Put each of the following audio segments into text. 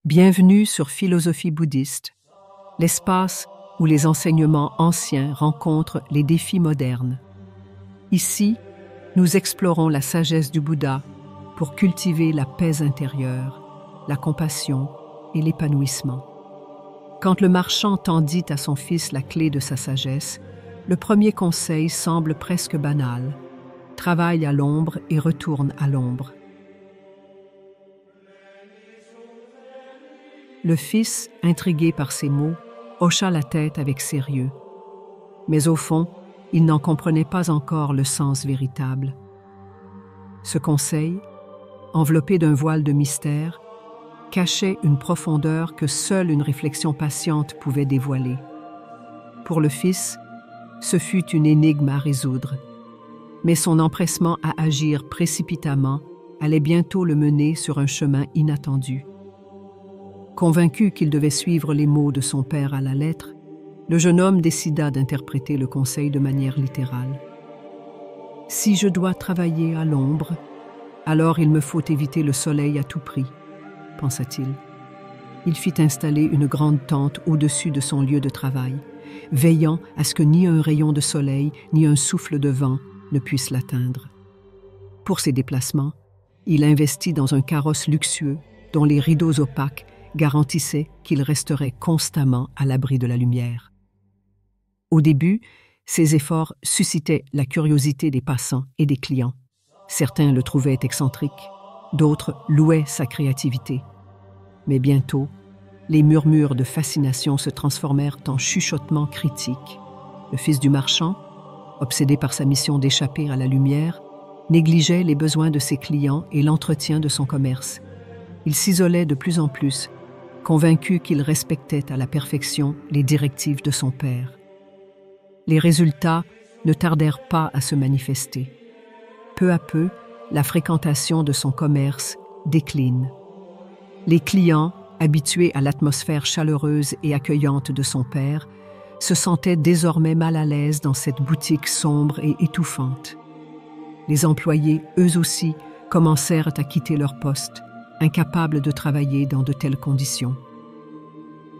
Bienvenue sur Philosophie bouddhiste, l'espace où les enseignements anciens rencontrent les défis modernes. Ici, nous explorons la sagesse du Bouddha pour cultiver la paix intérieure, la compassion et l'épanouissement. Quand le marchand tendit à son fils la clé de sa sagesse, le premier conseil semble presque banal. Travaille à l'ombre et retourne à l'ombre. Le fils, intrigué par ces mots, hocha la tête avec sérieux. Mais au fond, il n'en comprenait pas encore le sens véritable. Ce conseil, enveloppé d'un voile de mystère, cachait une profondeur que seule une réflexion patiente pouvait dévoiler. Pour le fils, ce fut une énigme à résoudre, mais son empressement à agir précipitamment allait bientôt le mener sur un chemin inattendu. Convaincu qu'il devait suivre les mots de son père à la lettre, le jeune homme décida d'interpréter le conseil de manière littérale. « Si je dois travailler à l'ombre, alors il me faut éviter le soleil à tout prix, » pensa-t-il. Il fit installer une grande tente au-dessus de son lieu de travail, veillant à ce que ni un rayon de soleil ni un souffle de vent ne puissent l'atteindre. Pour ses déplacements, il investit dans un carrosse luxueux dont les rideaux opaques garantissaient qu'il resterait constamment à l'abri de la lumière. Au début, ses efforts suscitaient la curiosité des passants et des clients. Certains le trouvaient excentrique, d'autres louaient sa créativité. Mais bientôt, les murmures de fascination se transformèrent en chuchotements critiques. Le fils du marchand, obsédé par sa mission d'échapper à la lumière, négligeait les besoins de ses clients et l'entretien de son commerce. Il s'isolait de plus en plus, convaincu qu'il respectait à la perfection les directives de son père. Les résultats ne tardèrent pas à se manifester. Peu à peu, la fréquentation de son commerce décline. Les clients, habitués à l'atmosphère chaleureuse et accueillante de son père, se sentaient désormais mal à l'aise dans cette boutique sombre et étouffante. Les employés, eux aussi, commencèrent à quitter leur poste, incapables de travailler dans de telles conditions.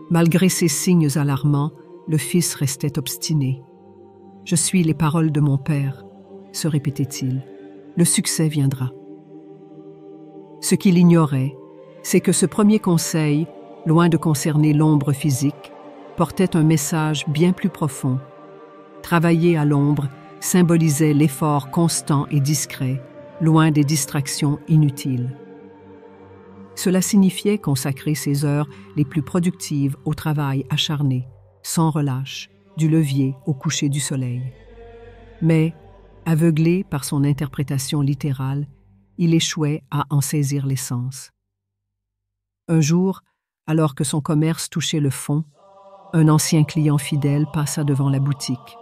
Malgré ces signes alarmants, le fils restait obstiné. « Je suis les paroles de mon père », se répétait-il. « Le succès viendra. » Ce qu'il ignorait, c'est que ce premier conseil, loin de concerner l'ombre physique, portait un message bien plus profond. Travailler à l'ombre symbolisait l'effort constant et discret, loin des distractions inutiles. Cela signifiait consacrer ses heures les plus productives au travail acharné, sans relâche, du levier au coucher du soleil. Mais, aveuglé par son interprétation littérale, il échouait à en saisir l'essence. Un jour, alors que son commerce touchait le fond, un ancien client fidèle passa devant la boutique.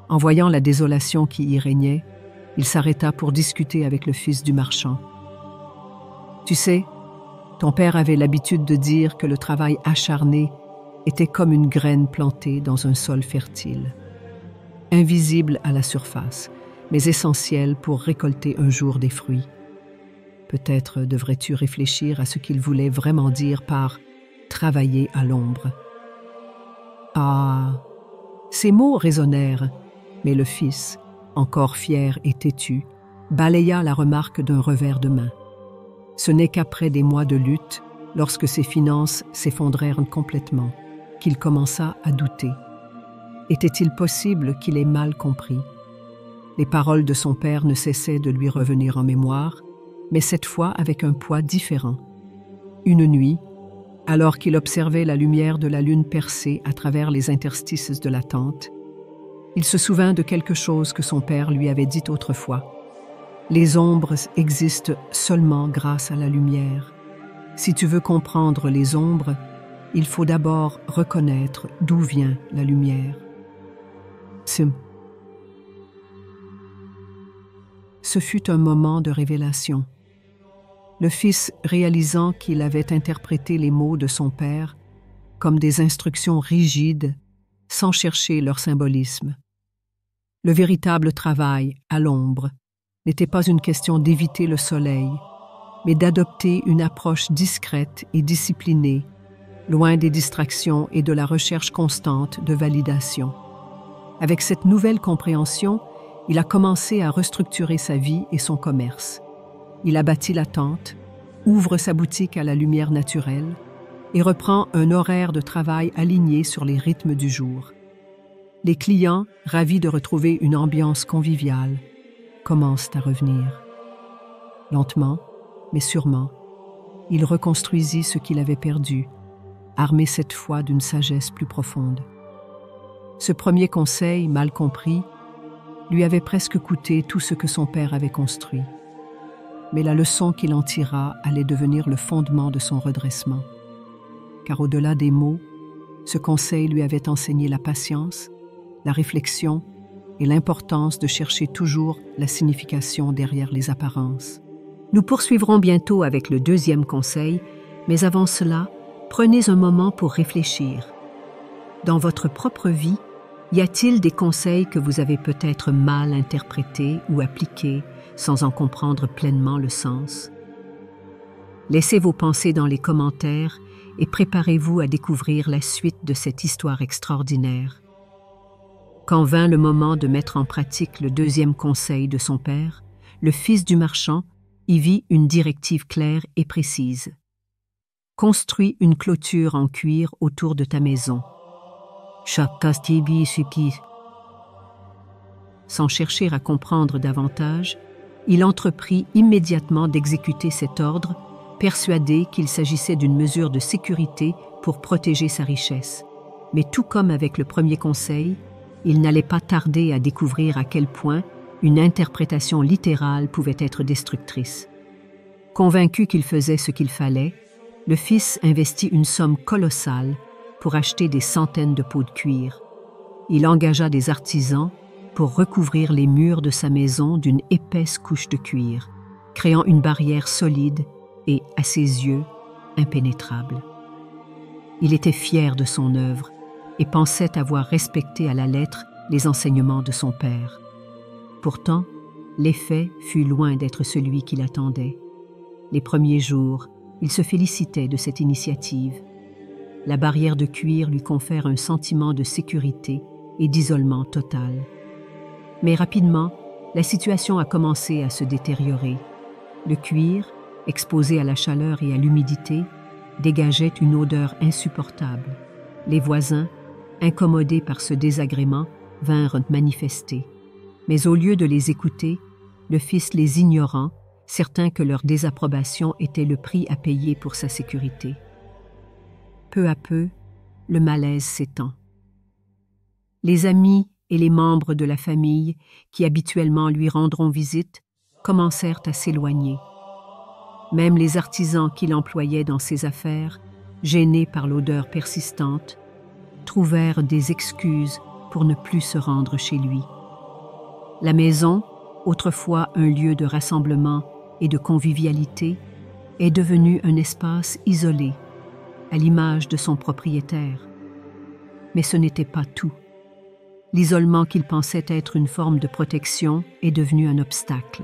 En voyant la désolation qui y régnait, il s'arrêta pour discuter avec le fils du marchand. « Tu sais, ton père avait l'habitude de dire que le travail acharné était comme une graine plantée dans un sol fertile, invisible à la surface, mais essentiel pour récolter un jour des fruits. Peut-être devrais-tu réfléchir à ce qu'il voulait vraiment dire par « travailler à l'ombre ». Ah, ces mots résonnèrent, mais le fils, encore fier et têtu, balaya la remarque d'un revers de main. Ce n'est qu'après des mois de lutte, lorsque ses finances s'effondrèrent complètement, qu'il commença à douter. Était-il possible qu'il ait mal compris? Les paroles de son père ne cessaient de lui revenir en mémoire, mais cette fois avec un poids différent. Une nuit, alors qu'il observait la lumière de la lune percer à travers les interstices de la tente, il se souvint de quelque chose que son père lui avait dit autrefois. Les ombres existent seulement grâce à la lumière. Si tu veux comprendre les ombres, il faut d'abord reconnaître d'où vient la lumière. Ce fut un moment de révélation. Le fils, réalisant qu'il avait interprété les mots de son père comme des instructions rigides, sans chercher leur symbolisme. Le véritable travail, à l'ombre, n'était pas une question d'éviter le soleil, mais d'adopter une approche discrète et disciplinée, loin des distractions et de la recherche constante de validation. Avec cette nouvelle compréhension, il a commencé à restructurer sa vie et son commerce. Il a bâti la tente, ouvre sa boutique à la lumière naturelle et reprend un horaire de travail aligné sur les rythmes du jour. Les clients, ravis de retrouver une ambiance conviviale, commencent à revenir. Lentement, mais sûrement, il reconstruisit ce qu'il avait perdu, armé cette fois d'une sagesse plus profonde. Ce premier conseil, mal compris, lui avait presque coûté tout ce que son père avait construit. Mais la leçon qu'il en tira allait devenir le fondement de son redressement. Car au-delà des mots, ce conseil lui avait enseigné la patience, la réflexion et l'importance de chercher toujours la signification derrière les apparences. Nous poursuivrons bientôt avec le deuxième conseil, mais avant cela, prenez un moment pour réfléchir. Dans votre propre vie, y a-t-il des conseils que vous avez peut-être mal interprétés ou appliqués sans en comprendre pleinement le sens? Laissez vos pensées dans les commentaires et préparez-vous à découvrir la suite de cette histoire extraordinaire. Quand vint le moment de mettre en pratique le deuxième conseil de son père, le fils du marchand y vit une directive claire et précise. Construis une clôture en cuir autour de ta maison. Sans chercher à comprendre davantage, il entreprit immédiatement d'exécuter cet ordre, persuadé qu'il s'agissait d'une mesure de sécurité pour protéger sa richesse. Mais tout comme avec le premier conseil, il n'allait pas tarder à découvrir à quel point une interprétation littérale pouvait être destructrice. Convaincu qu'il faisait ce qu'il fallait, le fils investit une somme colossale pour acheter des centaines de pots de cuir. Il engagea des artisans pour recouvrir les murs de sa maison d'une épaisse couche de cuir, créant une barrière solide et, à ses yeux, impénétrable. Il était fier de son œuvre et pensait avoir respecté à la lettre les enseignements de son père. Pourtant, l'effet fut loin d'être celui qu'il attendait. Les premiers jours, il se félicitait de cette initiative. La barrière de cuir lui confère un sentiment de sécurité et d'isolement total. Mais rapidement, la situation a commencé à se détériorer. Le cuir, exposé à la chaleur et à l'humidité, dégageait une odeur insupportable. Les voisins, incommodés par ce désagrément, vinrent manifester. Mais au lieu de les écouter, le fils les ignorant, certain que leur désapprobation était le prix à payer pour sa sécurité. Peu à peu, le malaise s'étend. Les amis et les membres de la famille qui habituellement lui rendront visite commencèrent à s'éloigner. Même les artisans qu'il employait dans ses affaires, gênés par l'odeur persistante, trouvèrent des excuses pour ne plus se rendre chez lui. La maison, autrefois un lieu de rassemblement et de convivialité, est devenue un espace isolé, à l'image de son propriétaire. Mais ce n'était pas tout. L'isolement qu'il pensait être une forme de protection est devenu un obstacle.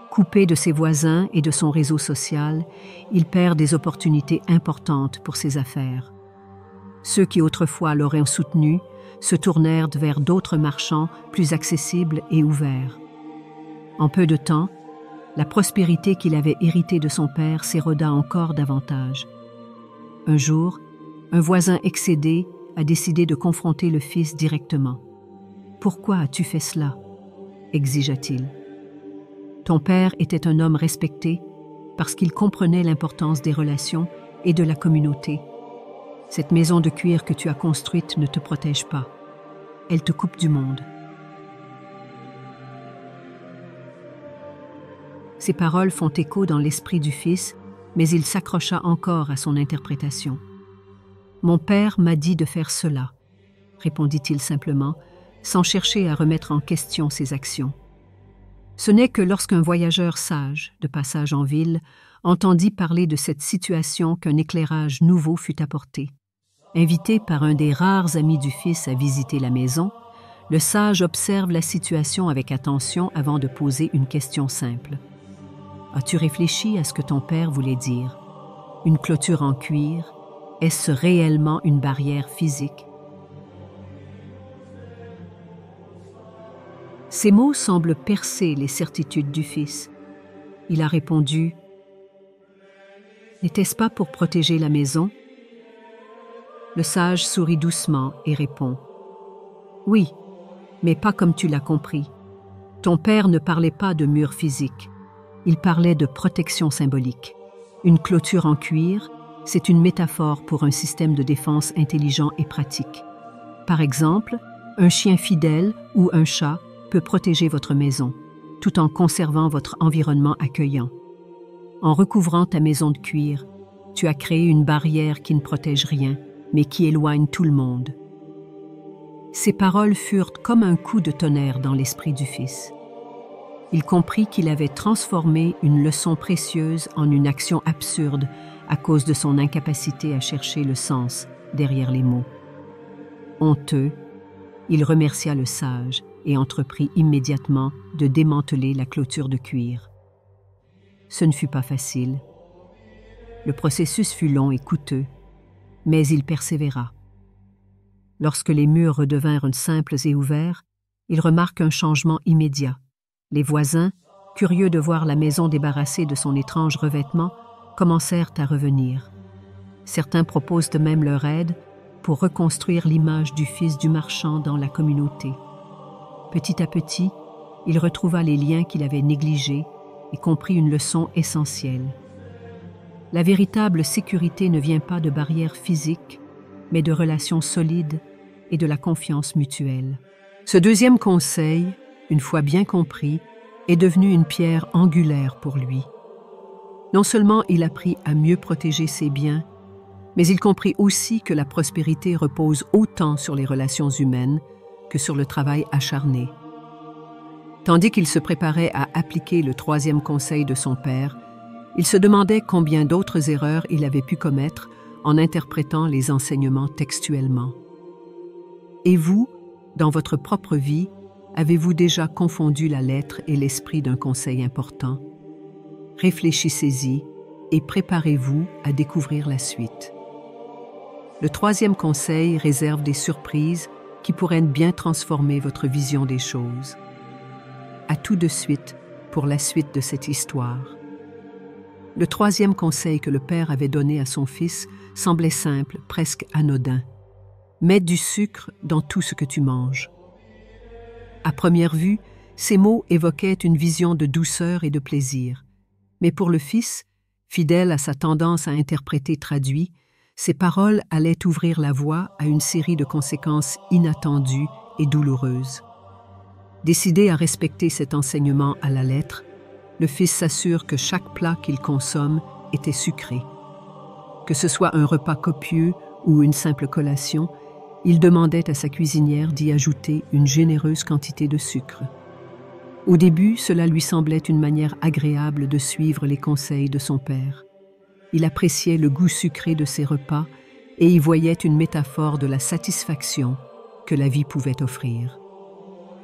Coupé de ses voisins et de son réseau social, il perd des opportunités importantes pour ses affaires. Ceux qui autrefois l'auraient soutenu se tournèrent vers d'autres marchands plus accessibles et ouverts. En peu de temps, la prospérité qu'il avait héritée de son père s'éroda encore davantage. Un jour, un voisin excédé a décidé de confronter le fils directement. « Pourquoi as-tu fait cela ?» exigea-t-il. « Ton père était un homme respecté parce qu'il comprenait l'importance des relations et de la communauté. Cette maison de cuir que tu as construite ne te protège pas. Elle te coupe du monde. » Ces paroles font écho dans l'esprit du fils, mais il s'accrocha encore à son interprétation. « Mon père m'a dit de faire cela, » répondit-il simplement, sans chercher à remettre en question ses actions. Ce n'est que lorsqu'un voyageur sage, de passage en ville, entendit parler de cette situation qu'un éclairage nouveau fut apporté. Invité par un des rares amis du fils à visiter la maison, le sage observe la situation avec attention avant de poser une question simple. As-tu réfléchi à ce que ton père voulait dire? Une clôture en cuir, est-ce réellement une barrière physique? Ces mots semblent percer les certitudes du fils. Il a répondu: « N'était-ce pas pour protéger la maison? » Le sage sourit doucement et répond: « Oui, mais pas comme tu l'as compris. Ton père ne parlait pas de mur physique, il parlait de protection symbolique. Une clôture en cuir, c'est une métaphore pour un système de défense intelligent et pratique. Par exemple, un chien fidèle ou un chat peut protéger votre maison, tout en conservant votre environnement accueillant. En recouvrant ta maison de cuir, tu as créé une barrière qui ne protège rien, mais qui éloigne tout le monde. » Ces paroles furent comme un coup de tonnerre dans l'esprit du fils. Il comprit qu'il avait transformé une leçon précieuse en une action absurde à cause de son incapacité à chercher le sens derrière les mots. Honteux, il remercia le sage et entreprit immédiatement de démanteler la clôture de cuir. Ce ne fut pas facile. Le processus fut long et coûteux, mais il persévéra. Lorsque les murs redevinrent simples et ouverts, il remarque un changement immédiat. Les voisins, curieux de voir la maison débarrassée de son étrange revêtement, commencèrent à revenir. Certains proposent même leur aide pour reconstruire l'image du fils du marchand dans la communauté. Petit à petit, il retrouva les liens qu'il avait négligés et comprit une leçon essentielle. La véritable sécurité ne vient pas de barrières physiques, mais de relations solides et de la confiance mutuelle. Ce deuxième conseil, une fois bien compris, est devenu une pierre angulaire pour lui. Non seulement il apprit à mieux protéger ses biens, mais il comprit aussi que la prospérité repose autant sur les relations humaines que sur le travail acharné. Tandis qu'il se préparait à appliquer le troisième conseil de son père, il se demandait combien d'autres erreurs il avait pu commettre en interprétant les enseignements textuellement. Et vous, dans votre propre vie, avez-vous déjà confondu la lettre et l'esprit d'un conseil important? Réfléchissez-y et préparez-vous à découvrir la suite. Le troisième conseil réserve des surprises qui pourraient bien transformer votre vision des choses. À tout de suite pour la suite de cette histoire. Le troisième conseil que le père avait donné à son fils semblait simple, presque anodin. Mets du sucre dans tout ce que tu manges. À première vue, ces mots évoquaient une vision de douceur et de plaisir. Mais pour le fils, fidèle à sa tendance à interpréter traduit, ces paroles allaient ouvrir la voie à une série de conséquences inattendues et douloureuses. Décidé à respecter cet enseignement à la lettre, le fils s'assure que chaque plat qu'il consomme était sucré. Que ce soit un repas copieux ou une simple collation, il demandait à sa cuisinière d'y ajouter une généreuse quantité de sucre. Au début, cela lui semblait une manière agréable de suivre les conseils de son père. Il appréciait le goût sucré de ses repas et y voyait une métaphore de la satisfaction que la vie pouvait offrir.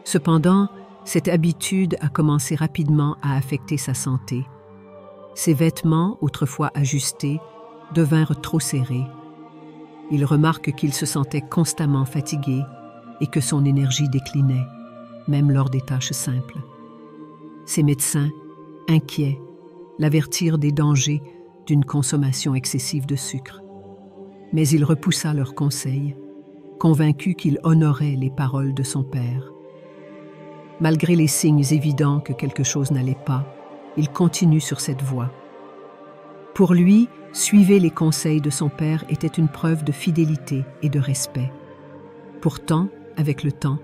Cependant, cette habitude a commencé rapidement à affecter sa santé. Ses vêtements, autrefois ajustés, devinrent trop serrés. Il remarque qu'il se sentait constamment fatigué et que son énergie déclinait, même lors des tâches simples. Ses médecins, inquiets, l'avertirent des dangers d'une consommation excessive de sucre. Mais il repoussa leurs conseils, convaincu qu'il honorait les paroles de son père. Malgré les signes évidents que quelque chose n'allait pas, il continue sur cette voie. Pour lui, suivre les conseils de son père était une preuve de fidélité et de respect. Pourtant, avec le temps,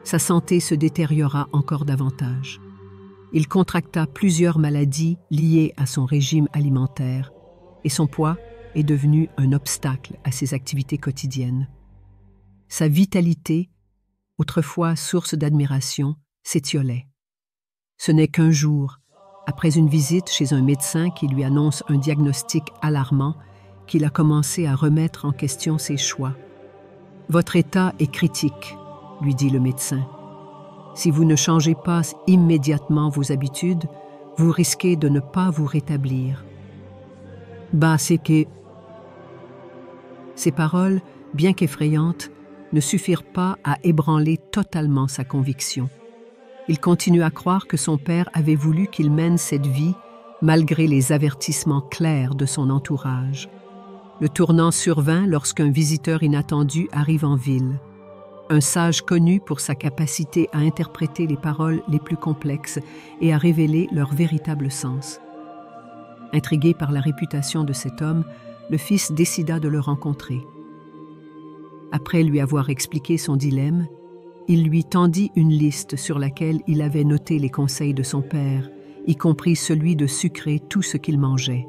sa santé se détériora encore davantage. Il contracta plusieurs maladies liées à son régime alimentaire et son poids est devenu un obstacle à ses activités quotidiennes. Sa vitalité, autrefois source d'admiration, s'étiolait. Ce n'est qu'un jour, après une visite chez un médecin qui lui annonce un diagnostic alarmant, qu'il a commencé à remettre en question ses choix. « Votre état est critique », lui dit le médecin. « Si vous ne changez pas immédiatement vos habitudes, vous risquez de ne pas vous rétablir. Bah, c'est que... Ces paroles, bien qu'effrayantes, ne suffirent pas à ébranler totalement sa conviction. Il continue à croire que son père avait voulu qu'il mène cette vie malgré les avertissements clairs de son entourage. Le tournant survint lorsqu'un visiteur inattendu arrive en ville. Un sage connu pour sa capacité à interpréter les paroles les plus complexes et à révéler leur véritable sens. Intrigué par la réputation de cet homme, le fils décida de le rencontrer. Après lui avoir expliqué son dilemme, il lui tendit une liste sur laquelle il avait noté les conseils de son père, y compris celui de sucrer tout ce qu'il mangeait.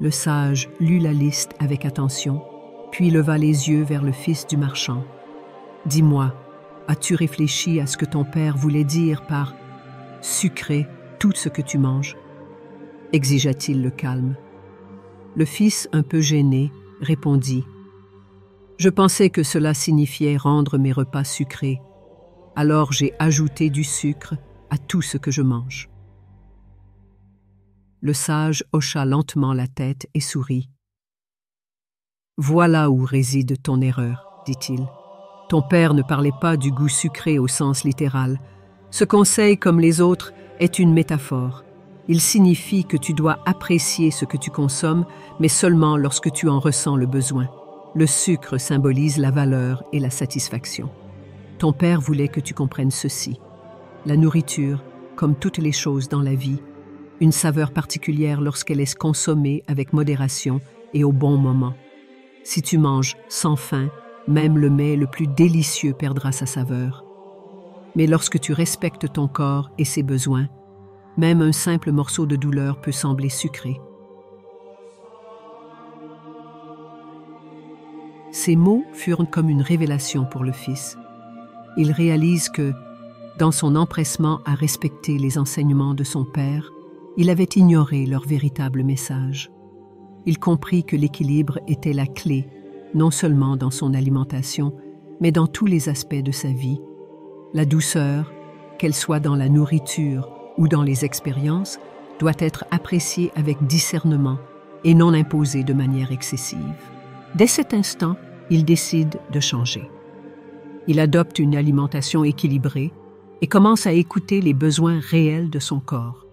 Le sage lut la liste avec attention, puis leva les yeux vers le fils du marchand. « Dis-moi, as-tu réfléchi à ce que ton père voulait dire par « sucrer tout ce que tu manges » exigea-t-il le calme. Le fils, un peu gêné, répondit « Je pensais que cela signifiait rendre mes repas sucrés. Alors j'ai ajouté du sucre à tout ce que je mange. » Le sage hocha lentement la tête et sourit. « Voilà où réside ton erreur, dit-il. Ton père ne parlait pas du goût sucré au sens littéral. Ce conseil, comme les autres, est une métaphore. Il signifie que tu dois apprécier ce que tu consommes, mais seulement lorsque tu en ressens le besoin. Le sucre symbolise la valeur et la satisfaction. Ton père voulait que tu comprennes ceci. La nourriture, comme toutes les choses dans la vie, une saveur particulière lorsqu'elle est consommée avec modération et au bon moment. Si tu manges sans faim, même le mets le plus délicieux perdra sa saveur. Mais lorsque tu respectes ton corps et ses besoins, même un simple morceau de douleur peut sembler sucré. Ces mots furent comme une révélation pour le fils. Il réalise que, dans son empressement à respecter les enseignements de son père, il avait ignoré leur véritable message. Il comprit que l'équilibre était la clé, non seulement dans son alimentation, mais dans tous les aspects de sa vie. La douceur, qu'elle soit dans la nourriture ou dans les expériences, doit être appréciée avec discernement et non imposée de manière excessive. Dès cet instant, il décide de changer. Il adopte une alimentation équilibrée et commence à écouter les besoins réels de son corps.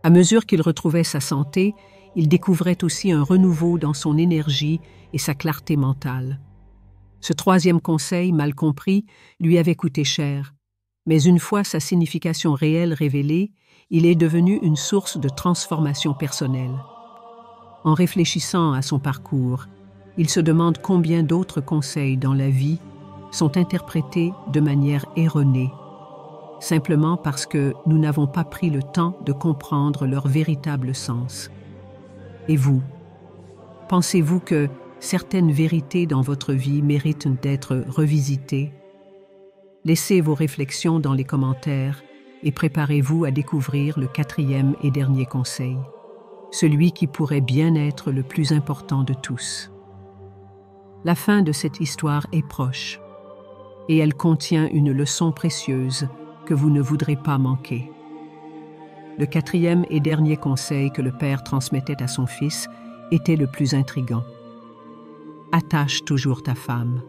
À mesure qu'il retrouvait sa santé, il découvrait aussi un renouveau dans son énergie et sa clarté mentale. Ce troisième conseil, mal compris, lui avait coûté cher, mais une fois sa signification réelle révélée, il est devenu une source de transformation personnelle. En réfléchissant à son parcours, il se demande combien d'autres conseils dans la vie sont interprétés de manière erronée, simplement parce que nous n'avons pas pris le temps de comprendre leur véritable sens. Et vous, pensez-vous que certaines vérités dans votre vie méritent d'être revisitées? Laissez vos réflexions dans les commentaires et préparez-vous à découvrir le quatrième et dernier conseil, celui qui pourrait bien être le plus important de tous. La fin de cette histoire est proche, et elle contient une leçon précieuse que vous ne voudrez pas manquer. Le quatrième et dernier conseil que le père transmettait à son fils était le plus intrigant. Attache toujours ta femme.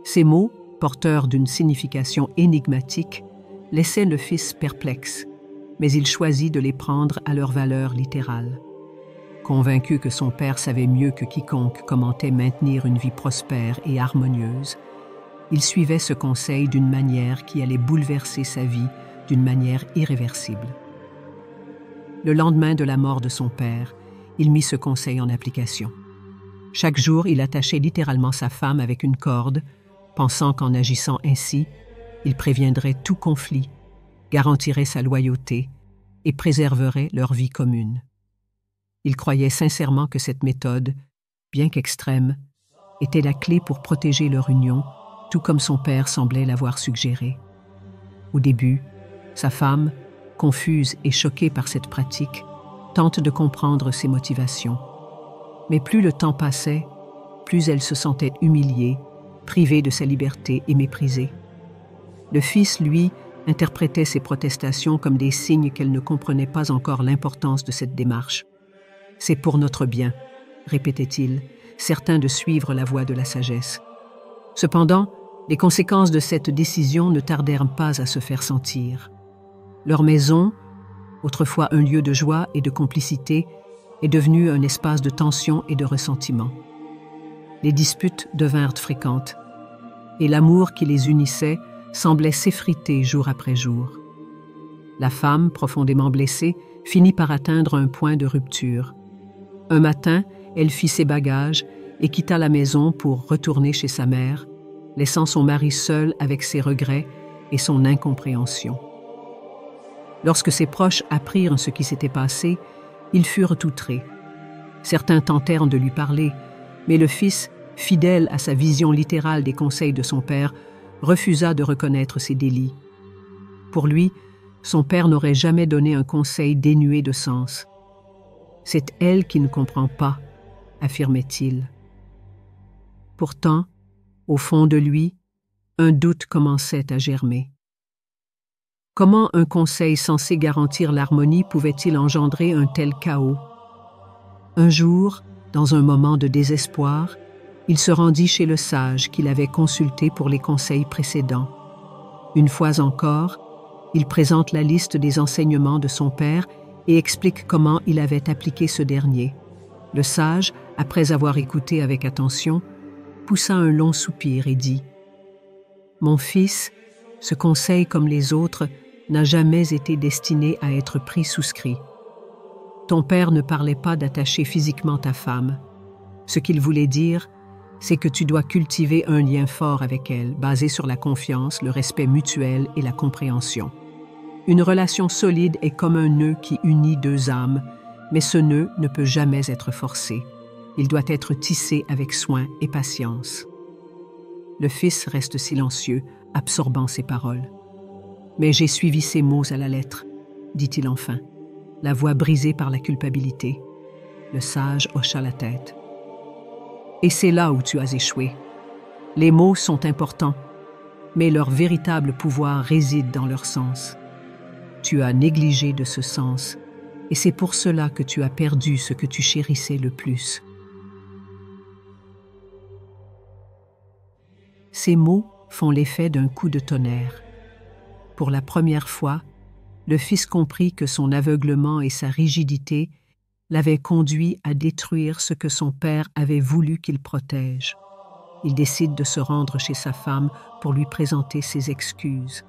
Ces mots, porteurs d'une signification énigmatique, laissaient le fils perplexe, mais il choisit de les prendre à leur valeur littérale. Convaincu que son père savait mieux que quiconque comment maintenir une vie prospère et harmonieuse, il suivait ce conseil d'une manière qui allait bouleverser sa vie d'une manière irréversible. Le lendemain de la mort de son père, il mit ce conseil en application. Chaque jour, il attachait littéralement sa femme avec une corde, pensant qu'en agissant ainsi, il préviendrait tout conflit, garantirait sa loyauté et préserverait leur vie commune. Il croyait sincèrement que cette méthode, bien qu'extrême, était la clé pour protéger leur union, tout comme son père semblait l'avoir suggéré. Au début, sa femme, confuse et choquée par cette pratique, tente de comprendre ses motivations. Mais plus le temps passait, plus elle se sentait humiliée, privée de sa liberté et méprisée. Le fils, lui, interprétait ses protestations comme des signes qu'elle ne comprenait pas encore l'importance de cette démarche. « C'est pour notre bien », répétait-il, certain de suivre la voie de la sagesse. Cependant, les conséquences de cette décision ne tardèrent pas à se faire sentir. Leur maison, autrefois un lieu de joie et de complicité, est devenue un espace de tension et de ressentiment. Les disputes devinrent fréquentes, et l'amour qui les unissait semblait s'effriter jour après jour. La femme, profondément blessée, finit par atteindre un point de rupture. Un matin, elle fit ses bagages et quitta la maison pour retourner chez sa mère, laissant son mari seul avec ses regrets et son incompréhension. Lorsque ses proches apprirent ce qui s'était passé, ils furent outrés. Certains tentèrent de lui parler, mais le fils, fidèle à sa vision littérale des conseils de son père, refusa de reconnaître ses délits. Pour lui, son père n'aurait jamais donné un conseil dénué de sens. « C'est elle qui ne comprend pas », affirmait-il. Pourtant, au fond de lui, un doute commençait à germer. Comment un conseil censé garantir l'harmonie pouvait-il engendrer un tel chaos? Un jour, dans un moment de désespoir, il se rendit chez le sage qu'il avait consulté pour les conseils précédents. Une fois encore, il présente la liste des enseignements de son père et explique comment il avait appliqué ce dernier. Le sage, après avoir écouté avec attention, poussa un long soupir et dit « Mon fils, ce conseil comme les autres n'a jamais été destiné à être pris souscrit. Ton père ne parlait pas d'attacher physiquement ta femme. Ce qu'il voulait dire, c'est que tu dois cultiver un lien fort avec elle, basé sur la confiance, le respect mutuel et la compréhension. Une relation solide est comme un nœud qui unit deux âmes, mais ce nœud ne peut jamais être forcé. Il doit être tissé avec soin et patience. » Le fils reste silencieux, absorbant ses paroles. « Mais j'ai suivi ces mots à la lettre, » dit-il enfin, la voix brisée par la culpabilité. Le sage hocha la tête. « Et c'est là où tu as échoué. Les mots sont importants, mais leur véritable pouvoir réside dans leur sens. Tu as négligé de ce sens, et c'est pour cela que tu as perdu ce que tu chérissais le plus. » Ces mots font l'effet d'un coup de tonnerre. Pour la première fois, le fils comprit que son aveuglement et sa rigidité l'avaient conduit à détruire ce que son père avait voulu qu'il protège. Il décide de se rendre chez sa femme pour lui présenter ses excuses.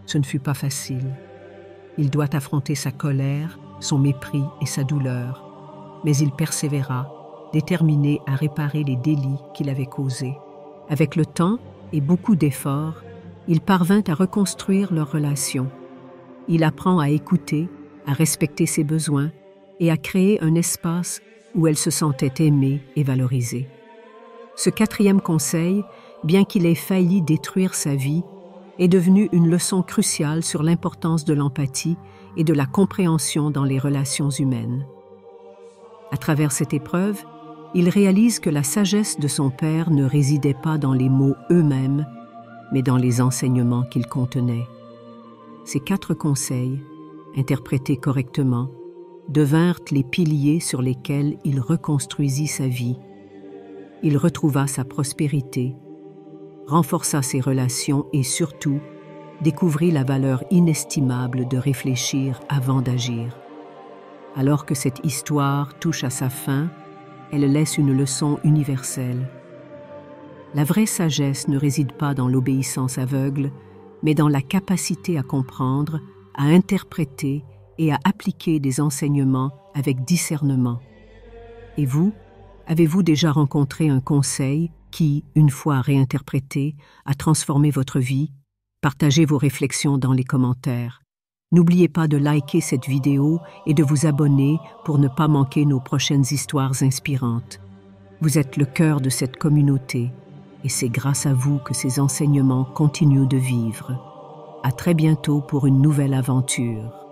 Ce ne fut pas facile. Il doit affronter sa colère, son mépris et sa douleur. Mais il persévéra, déterminé à réparer les délits qu'il avait causés. Avec le temps et beaucoup d'efforts, il parvint à reconstruire leur relation. Il apprend à écouter, à respecter ses besoins et à créer un espace où elle se sentait aimée et valorisée. Ce quatrième conseil, bien qu'il ait failli détruire sa vie, est devenu une leçon cruciale sur l'importance de l'empathie et de la compréhension dans les relations humaines. À travers cette épreuve, il réalise que la sagesse de son père ne résidait pas dans les mots eux-mêmes, mais dans les enseignements qu'ils contenaient. Ces 4 conseils, interprétés correctement, devinrent les piliers sur lesquels il reconstruisit sa vie. Il retrouva sa prospérité, renforça ses relations et surtout découvrit la valeur inestimable de réfléchir avant d'agir. Alors que cette histoire touche à sa fin, elle laisse une leçon universelle. La vraie sagesse ne réside pas dans l'obéissance aveugle, mais dans la capacité à comprendre, à interpréter et à appliquer des enseignements avec discernement. Et vous, avez-vous déjà rencontré un conseil qui, une fois réinterprété, a transformé votre vie? Partagez vos réflexions dans les commentaires. N'oubliez pas de liker cette vidéo et de vous abonner pour ne pas manquer nos prochaines histoires inspirantes. Vous êtes le cœur de cette communauté et c'est grâce à vous que ces enseignements continuent de vivre. À très bientôt pour une nouvelle aventure.